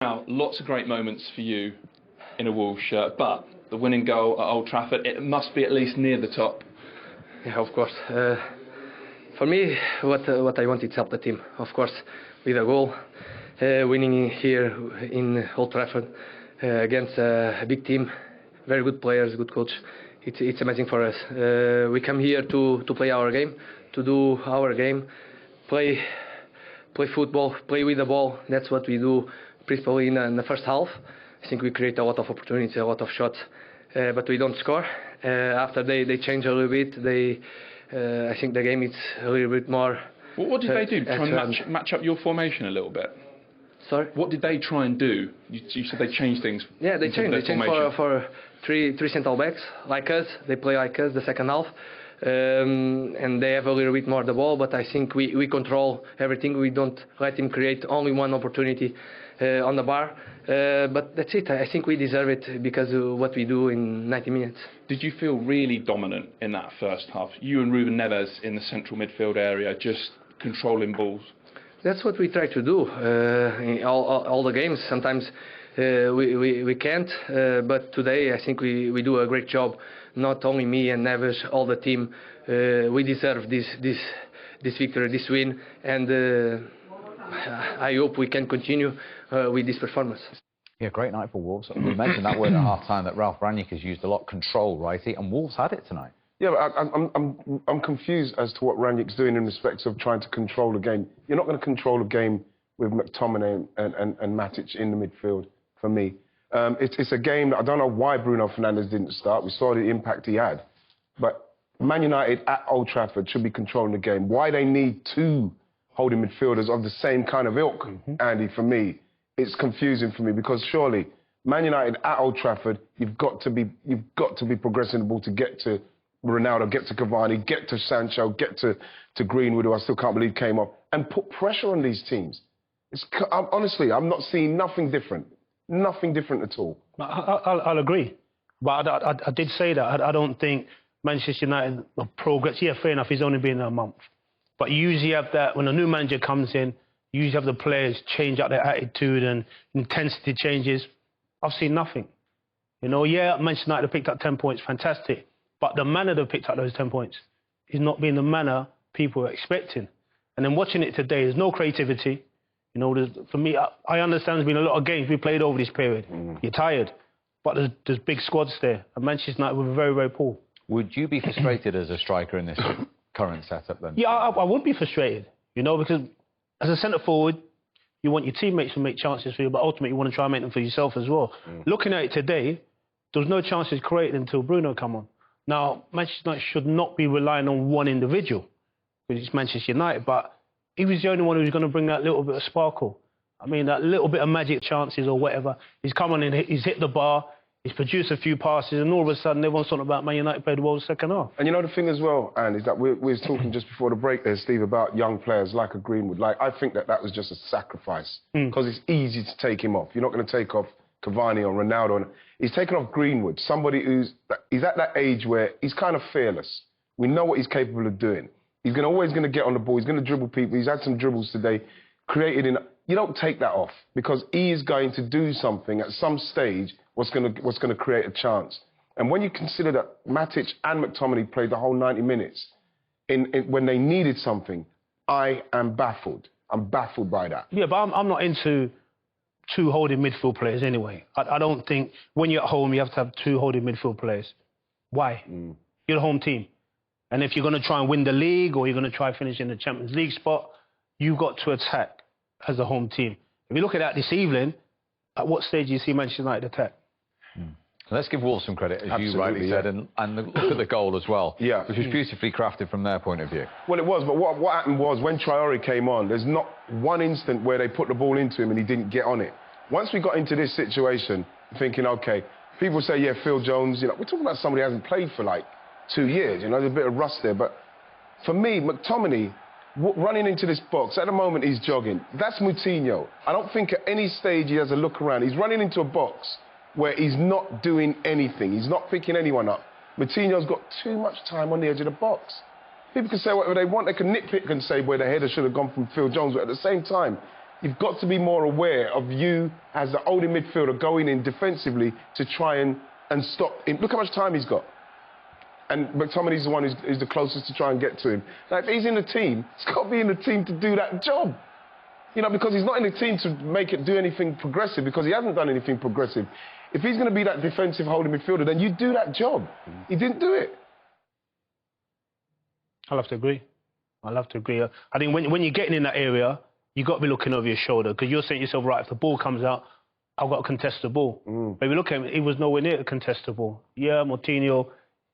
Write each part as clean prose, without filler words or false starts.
Now, lots of great moments for you in a Wolves shirt, but the winning goal at Old Trafford, it must be at least near the top. Yeah, of course. For me, what I want is help the team. Of course, with a goal, winning here in Old Trafford against a big team, very good players, good coach. It's amazing for us. We come here to play our game, to do our game, play football, play with the ball. That's what we do, principally in the first half. I think we create a lot of opportunities, a lot of shots, but we don't score. After they change a little bit, I think the game is a little bit more. What did they do? Try and match up your formation a little bit? Sorry? What did they try and do? You said they changed things. Yeah, they changed. They changed for three central backs like us. They play like us the second half. And they have a little bit more the ball, but I think we control everything. We don't let him create only one opportunity on the bar. But that's it. I think we deserve it because of what we do in 90 minutes. Did you feel really dominant in that first half? You and Ruben Neves in the central midfield area, just controlling balls. That's what we try to do in all the games. Sometimes we can't, but today I think we do a great job. Not only me and Neves, all the team. We deserve this victory, this win, and I hope we can continue with this performance. Yeah, great night for Wolves. We mentioned that word at half-time that Ralf Rangnick has used a lot, control, Wrighty, and Wolves had it tonight. Yeah, but I'm confused as to what Rangnick's doing in respect of trying to control the game. You're not going to control a game with McTominay and Matic in the midfield, for me. It's a game that I don't know why Bruno Fernandes didn't start. We saw the impact he had. But Man United at Old Trafford should be controlling the game. Why they need two holding midfielders of the same kind of ilk, Andy, for me, it's confusing for me, because surely Man United at Old Trafford, you've got to be progressing the ball to get to Ronaldo, get to Cavani, get to Sancho, get to Greenwood, who I still can't believe came off, and put pressure on these teams. Honestly, I'm not seeing nothing different. Nothing different at all. I'll agree. But I did say that. I don't think Manchester United progress. Yeah, fair enough, he's only been a month. But you usually have that, when a new manager comes in, you usually have the players change out their attitude and intensity changes. I've seen nothing. You know, yeah, Manchester United have picked up 10 points, fantastic. But the manner they've picked up those 10 points is not being the manner people are expecting. And then watching it today, there's no creativity. You know, for me, I understand there's been a lot of games we played over this period. You're tired. But there's big squads there. And Manchester United were very, very poor. Would you be frustrated as a striker in this current setup then? Yeah, I would be frustrated, you know, because as a centre-forward, you want your teammates to make chances for you, but ultimately you want to try and make them for yourself as well. Looking at it today, there was no chances created until Bruno came on. Now, Manchester United should not be relying on one individual, because it's Manchester United, but he was the only one who was going to bring that little bit of sparkle. I mean, that little bit of magic chances or whatever. He's come on and he's hit the bar, he's produced a few passes, and all of a sudden everyone's talking about Man United played well the second half. And you know the thing as well, Anne, is that we were talking just before the break there, Steve, about young players like a Greenwood. Like, I think that was just a sacrifice, because it's easy to take him off. You're not going to take off Cavani or Ronaldo. He's taken off Greenwood, somebody he's at that age where he's kind of fearless. We know what he's capable of doing. He's always going to get on the ball. He's going to dribble people. He's had some dribbles today. You don't take that off, because he is going to do something at some stage what's going to create a chance. And when you consider that Matic and McTominay played the whole 90 minutes when they needed something, I am baffled. I'm baffled by that. Yeah, but I'm not into two holding midfield players anyway. I don't think when you're at home you have to have two holding midfield players. Why? You're the home team. And if you're going to try and win the league, or you're going to try and finish in the Champions League spot, you've got to attack as a home team. If you look at that this evening, at what stage do you see Manchester United attack? Let's give Wolves some credit, as Absolutely, you rightly said, and look at the goal as well, which was beautifully crafted from their point of view. Well, it was, but what happened was, when Traore came on, there's not one instant where they put the ball into him and he didn't get on it. Once we got into this situation, thinking, OK, people say, yeah, Phil Jones, you know, we're talking about somebody who hasn't played for, like, 2 years, you know, there's a bit of rust there. But for me, McTominay, running into this box, at the moment he's jogging. That's Moutinho. I don't think at any stage he has a look around. He's running into a box where he's not doing anything. He's not picking anyone up. Moutinho's got too much time on the edge of the box. People can say whatever they want. They can nitpick and say where the header should have gone from Phil Jones, but at the same time, You've got to be more aware of you as the holding midfielder going in defensively to try and stop him. Look how much time he's got. And McTominay's the one who's the closest to try and get to him. Now, if he's in the team, he's got to be in the team to do that job. You know, because he's not in the team to make it do anything progressive, because he hasn't done anything progressive. If he's going to be that defensive holding midfielder, then you do that job. He didn't do it. I'll have to agree. I'll have to agree. I think when you're getting in that area, you've got to be looking over your shoulder, because you're saying to yourself, right, if the ball comes out, I've got to contest the ball. But if you look at him, he was nowhere near to contest the ball. Yeah, Moutinho,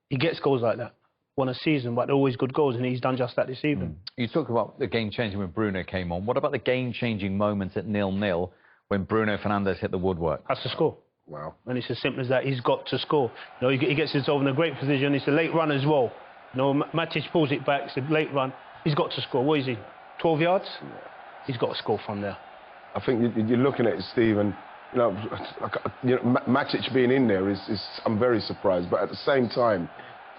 he gets goals like that. Won a season, but they're always good goals, and he's done just that this evening. You talk about the game-changing when Bruno came on. What about the game-changing moment at 0-0 when Bruno Fernandes hit the woodwork? Has to score. Wow. And it's as simple as that. He's got to score. You know, he gets himself in a great position. It's a late run as well. You know, Matic pulls it back. It's a late run. He's got to score. What is he? 12 yards? He's got to score from there. I think you're looking at it, Steve, and Matic being in there is I'm very surprised. But at the same time,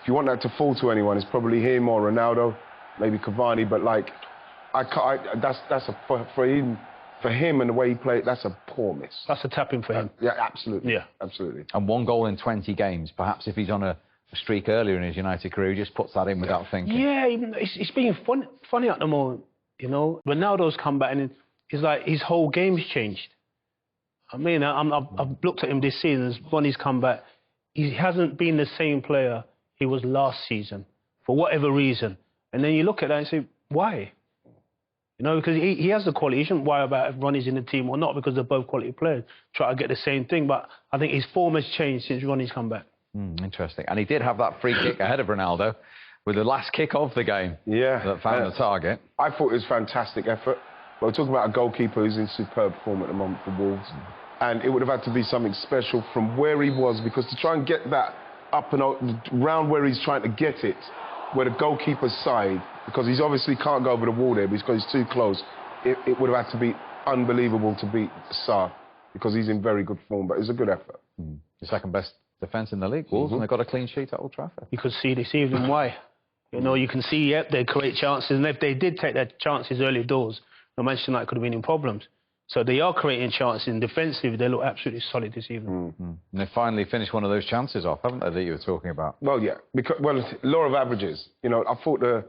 if you want that to fall to anyone, it's probably him or Ronaldo, maybe Cavani. But like, for him and the way he played, that's a poor miss. That's a tapping for him. Yeah, absolutely. Yeah, absolutely. And 1 goal in 20 games. Perhaps if he's on a streak earlier in his United career, he just puts that in without thinking. Yeah, it's being funny at the moment. You know, Ronaldo's come back and it's like his whole game's changed. I mean, I've looked at him this season. When he's come back, he hasn't been the same player he was last season for whatever reason. And then you look at that and say, why? You know, because he has the quality. He shouldn't worry about if Ronnie's in the team or not, because they're both quality players. Try to get the same thing. But I think his form has changed since Ronnie's come back. Interesting. And he did have that free kick ahead of Ronaldo with the last kick of the game. Yeah. That found the target. I thought it was fantastic effort. But we're talking about a goalkeeper who's in superb form at the moment for Wolves. And it would have had to be something special from where he was, because to try and get that up and out, round where he's trying to get it, where the goalkeeper's side, because he's obviously can't go over the wall there because he's too close, it would have had to be unbelievable to beat Sarr, because he's in very good form. But it was a good effort. The second best defence in the league, Wolves, and they got a clean sheet at Old Trafford. You could see this evening why. You know, you can see, yep, they create chances, and if they did take their chances early doors, Manchester United could have been in problems. So they are creating chances, and defensively they look absolutely solid this evening. And they finally finished one of those chances off, haven't they, that you were talking about? Well, yeah, because, well, law of averages. You know, I thought the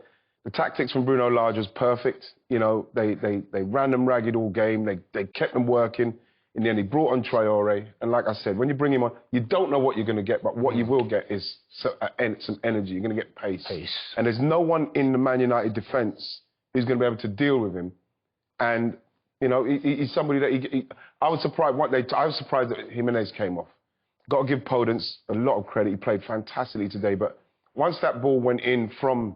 tactics from Bruno Lage was perfect. You know, they ran them ragged all game. They kept them working. In the end, he brought on Traore. And like I said, when you bring him on, you don't know what you're going to get, but what you will get is some energy. You're going to get pace. And there's no one in the Man United defence who's going to be able to deal with him. And, you know, he's somebody that I was surprised that Jimenez came off. Got to give Podence a lot of credit. He played fantastically today. But once that ball went in from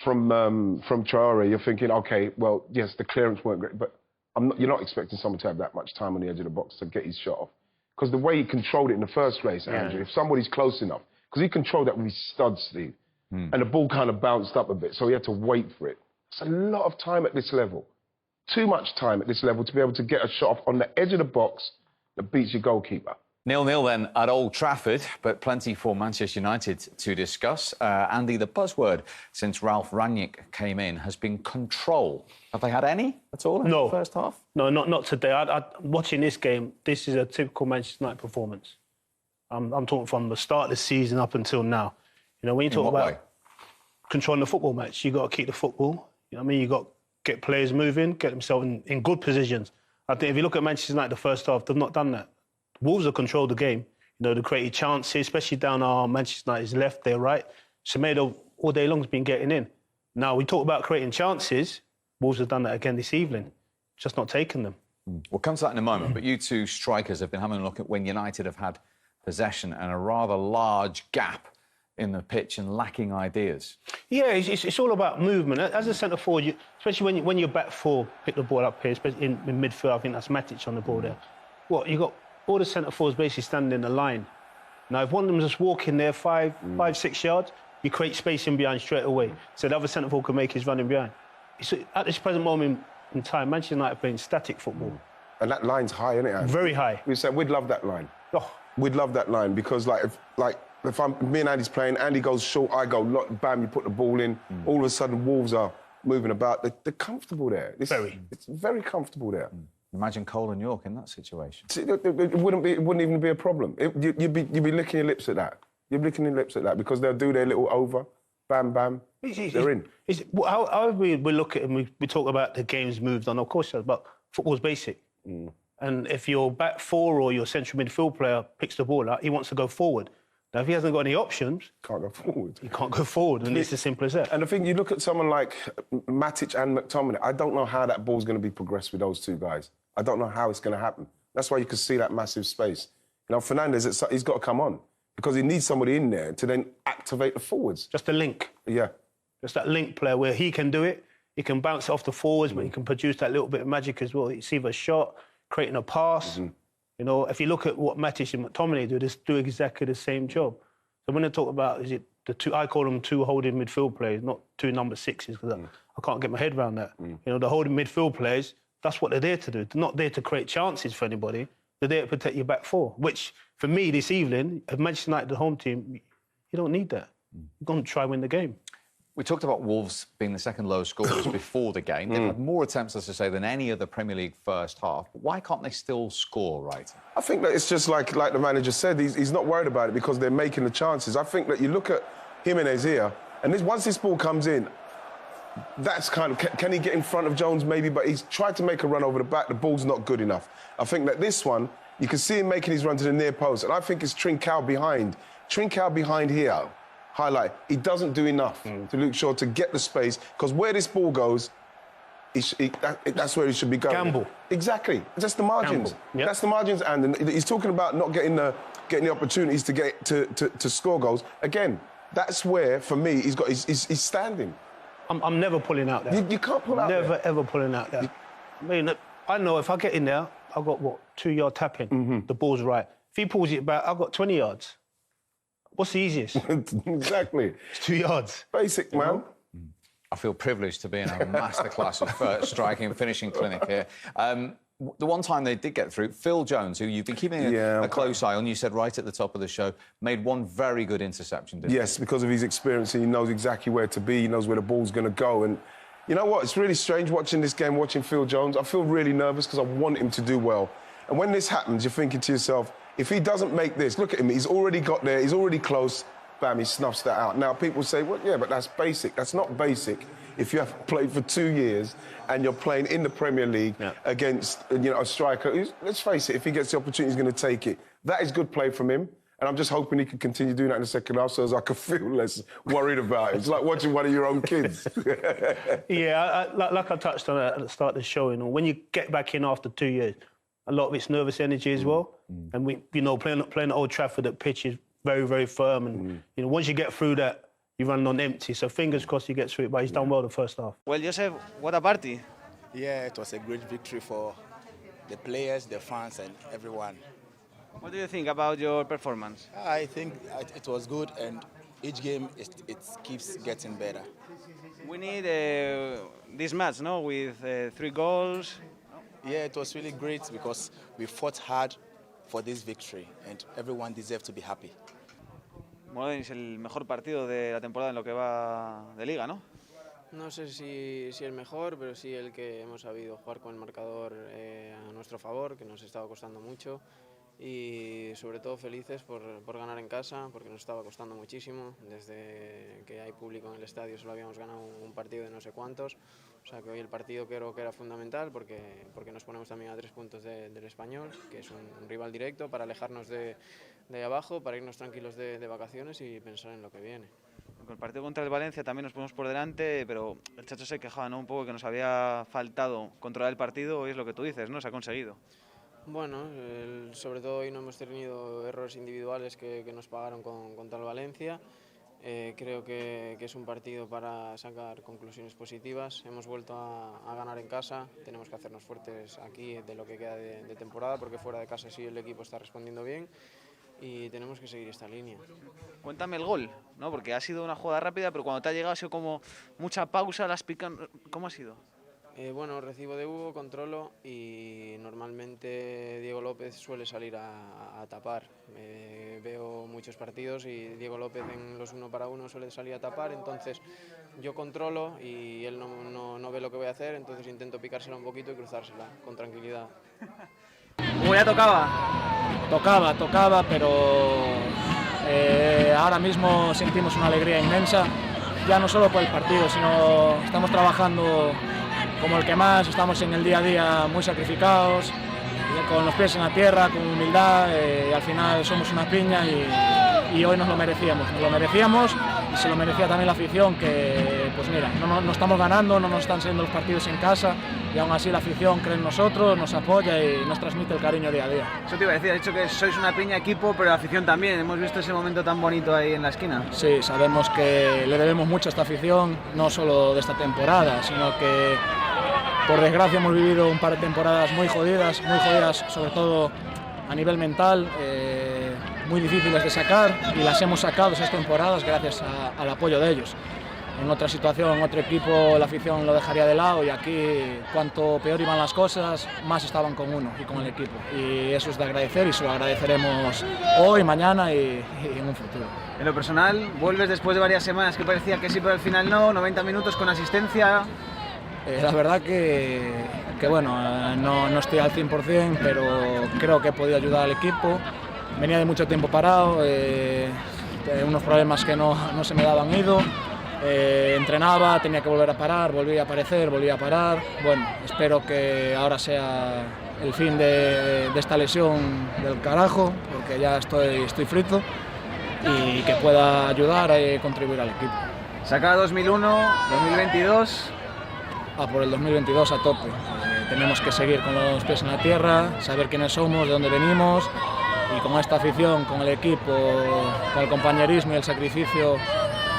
Traore, you're thinking, OK, well, yes, the clearance weren't great, but you're not expecting someone to have that much time on the edge of the box to get his shot off. Because the way he controlled it in the first place, Andrew, if somebody's close enough, because he controlled that with his studs, Steve, and the ball kind of bounced up a bit, so he had to wait for it. It's a lot of time at this level. Too much time at this level to be able to get a shot off on the edge of the box that beats your goalkeeper. 0-0 then at Old Trafford, but plenty for Manchester United to discuss. Andy, the buzzword since Ralf Rangnick came in has been control. Have they had any at all in the first half? No, not today. Watching this game, this is a typical Manchester United performance. I'm talking from the start of the season up until now. You know, when you talk about controlling the football match, you got to keep the football. You know what I mean? You got to get players moving, get themselves in good positions. I think if you look at Manchester United the first half, they've not done that. Wolves have controlled the game. You know, they created chances, especially down our Manchester United's left, their right. Semedo all day long has been getting in. Now, we talk about creating chances. Wolves have done that again this evening, just not taking them. We'll come to that in a moment, but you two strikers have been having a look at when United have had possession and a rather large gap in the pitch and lacking ideas. Yeah, it's all about movement. As a centre-forward, especially when you're back four, pick the ball up here, especially in midfield, I think that's Matic on the ball there. You got all the centre-forwards basically standing in a line. Now, if one of them just walk in there 5-6 yards, you create space in behind straight away. So the other centre-forward can make his running behind. At this present moment in time, Manchester United are playing static football. And that line's high, isn't it, Andy? Very high. We said we'd love that line. We'd love that line because, if me and Andy's playing, Andy goes short, I go, bam, you put the ball in. All of a sudden, Wolves are moving about. They're comfortable there. It's very comfortable there. Imagine Cole and York in that situation. See, it wouldn't even be a problem. You'd be licking your lips at that. You'd be licking your lips at that because they'll do their little over, bam, bam. They're in. How we look at it and we talk about the games moved on, of course, but football's basic. And if your back four or your central midfield player picks the ball up, he wants to go forward. Now, if he hasn't got any options... Can't go forward. He can't go forward, and it's as simple as that. And the thing, you look at someone like Matic and McTominay, I don't know how that ball's going to be progressed with those two guys. I don't know how it's going to happen. That's why you can see that massive space. You know, Fernandes, he's got to come on because he needs somebody in there to then activate the forwards. Just a link. Yeah. Just that link player where he can do it, he can bounce it off the forwards, but he can produce that little bit of magic as well. It's either a shot, creating a pass. You know, if you look at what Matic and McTominay do, they do exactly the same job. So when I talk about, is it the two, I call them two holding midfield players, not two number sixes, because I can't get my head around that. You know, the holding midfield players, that's what they're there to do. They're not there to create chances for anybody. They're there to protect your back four, which, for me, this evening, if Manchester United, the home team, you don't need that. You're going to try and win the game. We talked about Wolves being the second lowest scorers before the game. They've had more attempts, as I say, than any other Premier League first half. But why can't they still score, right? I think that it's just like the manager said, he's not worried about it because they're making the chances. I think that you look at Jimenez here, and once this ball comes in, that's kind of... Can he get in front of Jones? Maybe, but he's tried to make a run over the back. The ball's not good enough. I think that this one, you can see him making his run to the near post, and I think it's Trincao behind. Trincao behind here. Highlight, he doesn't do enough to Luke Shaw to get the space, because where this ball goes, that's where he should be going. Gamble. Exactly. That's the margins. Yep. That's the margins, and he's talking about not getting the opportunities to get to score goals. Again, that's where, for me, he's standing. I'm never pulling out there. You can't pull out there. Never, ever pulling out there. I mean, I know if I get in there, I've got, 2-yard tapping. The ball's right. If he pulls it back, I've got 20 yards. What's the easiest? Exactly. It's 2 yards. Basic, man. I feel privileged to be in a masterclass of striking and finishing clinic here. The one time they did get through, Phil Jones, who you've been keeping a close eye on, you said right at the top of the show, made one very good interception, didn't he? Yes, because of his experience, and he knows exactly where to be, he knows where the ball's going to go. And you know what? It's really strange watching this game, watching Phil Jones. I feel really nervous because I want him to do well. And when this happens, you're thinking to yourself, if he doesn't make this, look at him, he's already got there, he's already close, bam, he snuffs that out. Now, people say, well, yeah, but that's basic. That's not basic if you have played for 2 years and you're playing in the Premier League against, a striker who's, let's face it, if he gets the opportunity, he's going to take it. That is good play from him, and I'm just hoping he can continue doing that in the second half so as I can feel less worried about it. It's like watching one of your own kids. Like I touched on at the start of the show, when you get back in after 2 years, a lot of it's nervous energy as well. And we, playing at Old Trafford, that pitch is very, very firm. And once you get through that, you run on empty. So fingers crossed he gets through it. But he's done well the first half. Well, Joseph, what a party! Yeah, it was a great victory for the players, the fans, and everyone. What do you think about your performance? I think it was good, and each game it keeps getting better. We need this match, no, with 3 goals. Yeah, it was really great because we fought hard for this victory and everyone deserved to be happy. Bueno, es el mejor partido de la temporada en lo que va de Liga, ¿no? No sé si el mejor, pero sí el que hemos sabido jugar con el marcador a nuestro favor, que nos estaba costando mucho. Y sobre todo felices por ganar en casa, porque nos estaba costando muchísimo. Desde que hay público en el estadio solo habíamos ganado un partido de no sé cuántos. O sea que hoy el partido creo que era fundamental porque nos ponemos también a 3 puntos del Español, que es un rival directo, para alejarnos de ahí abajo, para irnos tranquilos de vacaciones y pensar en lo que viene. Con el partido contra el Valencia también nos ponemos por delante, pero el Chacho se quejaba, ¿no? Un poco que nos había faltado controlar el partido, y es lo que tú dices, ¿no? Se ha conseguido. Bueno, sobre todo hoy no hemos tenido errores individuales que nos pagaron contra el Valencia. Creo que es un partido para sacar conclusiones positivas. Hemos vuelto a ganar en casa, tenemos que hacernos fuertes aquí de lo que queda de temporada, porque fuera de casa sí el equipo está respondiendo bien y tenemos que seguir esta línea. Cuéntame el gol, ¿no? Porque ha sido una jugada rápida, pero cuando te ha llegado ha sido como mucha pausa, las pican. ¿Cómo ha sido? Bueno, recibo de Hugo, controlo y normalmente Diego López suele salir a tapar. Veo muchos partidos y Diego López en los 1 para 1 suele salir a tapar, entonces yo controlo y él no ve lo que voy a hacer, entonces intento picársela un poquito y cruzársela con tranquilidad. ¿Cómo ya tocaba? Tocaba, pero ahora mismo sentimos una alegría inmensa, ya no solo por el partido, sino estamos trabajando como el que más, estamos en el día a día muy sacrificados, con los pies en la tierra, con humildad, y al final somos una piña y hoy nos lo merecíamos y se lo merecía también la afición, que pues mira, no estamos ganando, no nos están saliendo los partidos en casa y aún así la afición cree en nosotros, nos apoya y nos transmite el cariño día a día. Eso te iba a decir, has dicho que sois una piña equipo, pero la afición también. Hemos visto ese momento tan bonito ahí en la esquina. Sí, sabemos que le debemos mucho a esta afición, no solo de esta temporada, sino que por desgracia hemos vivido un par de temporadas muy jodidas sobre todo a nivel mental, muy difíciles de sacar, y las hemos sacado esas temporadas gracias al apoyo de ellos. En otra situación, en otro equipo, la afición lo dejaría de lado, y aquí, cuanto peor iban las cosas, más estaban con uno y con el equipo. Y eso es de agradecer y se lo agradeceremos hoy, mañana y en un futuro. En lo personal, vuelves después de varias semanas que parecía que sí, pero al final no, 90 minutos con asistencia. La verdad que bueno, no estoy al 100%, pero creo que he podido ayudar al equipo. Venía de mucho tiempo parado, unos problemas que no se me daban ido. Entrenaba, tenía que volver a parar, volví a aparecer, volví a parar. Bueno, espero que ahora sea el fin de esta lesión del carajo, porque ya estoy frito, y que pueda ayudar y contribuir al equipo. Saca 2001, 2022. Por el 2022 a tope. Tenemos que seguir con los pies en la tierra, saber quiénes somos, de dónde venimos, y con esta afición, con el equipo, con el compañerismo y el sacrificio.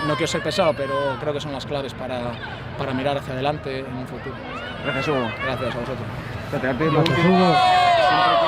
No quiero ser pesado, pero creo que son las claves para mirar hacia adelante en un futuro. Gracias, Hugo. Gracias a vosotros. Gracias, Hugo.